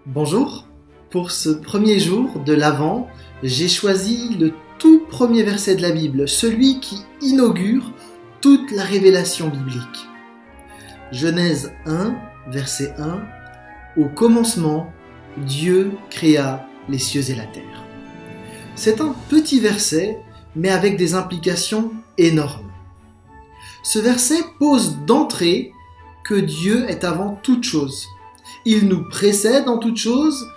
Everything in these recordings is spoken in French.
Bonjour, pour ce premier jour de l'Avent, j'ai choisi le tout premier verset de la Bible, celui qui inaugure toute la révélation biblique. Genèse 1, verset 1, « Au commencement, Dieu créa les cieux et la terre ». C'est un petit verset, mais avec des implications énormes. Ce verset pose d'entrée que Dieu est avant toute chose. Il nous précède en toute chose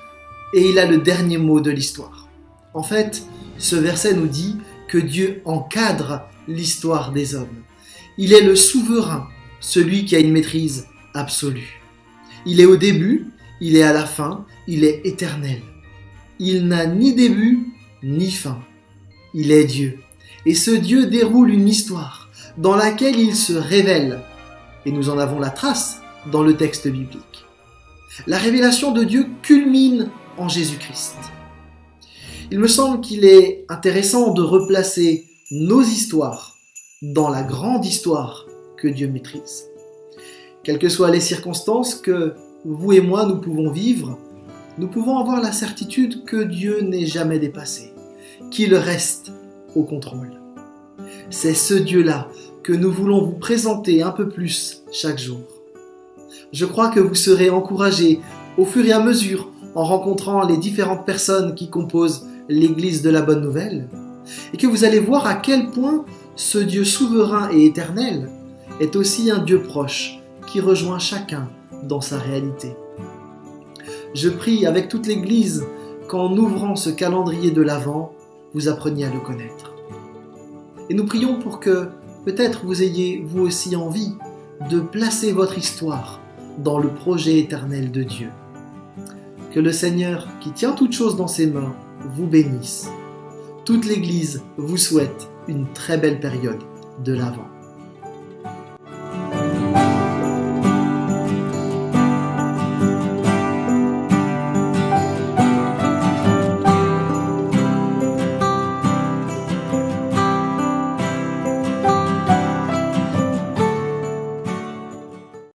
et il a le dernier mot de l'histoire. En fait, ce verset nous dit que Dieu encadre l'histoire des hommes. Il est le souverain, celui qui a une maîtrise absolue. Il est au début, il est à la fin, il est éternel. Il n'a ni début ni fin. Il est Dieu. Et ce Dieu déroule une histoire dans laquelle il se révèle. Et nous en avons la trace dans le texte biblique. La révélation de Dieu culmine en Jésus-Christ. Il me semble qu'il est intéressant de replacer nos histoires dans la grande histoire que Dieu maîtrise. Quelles que soient les circonstances que vous et moi nous pouvons vivre, nous pouvons avoir la certitude que Dieu n'est jamais dépassé, qu'il reste au contrôle. C'est ce Dieu-là que nous voulons vous présenter un peu plus chaque jour. Je crois que vous serez encouragés au fur et à mesure en rencontrant les différentes personnes qui composent l'Église de la Bonne Nouvelle et que vous allez voir à quel point ce Dieu souverain et éternel est aussi un Dieu proche qui rejoint chacun dans sa réalité. Je prie avec toute l'Église qu'en ouvrant ce calendrier de l'Avent, vous appreniez à le connaître. Et nous prions pour que peut-être vous ayez vous aussi envie de placer votre histoire dans le projet éternel de Dieu. Que le Seigneur, qui tient toutes choses dans ses mains, vous bénisse. Toute l'Église vous souhaite une très belle période de l'Avent.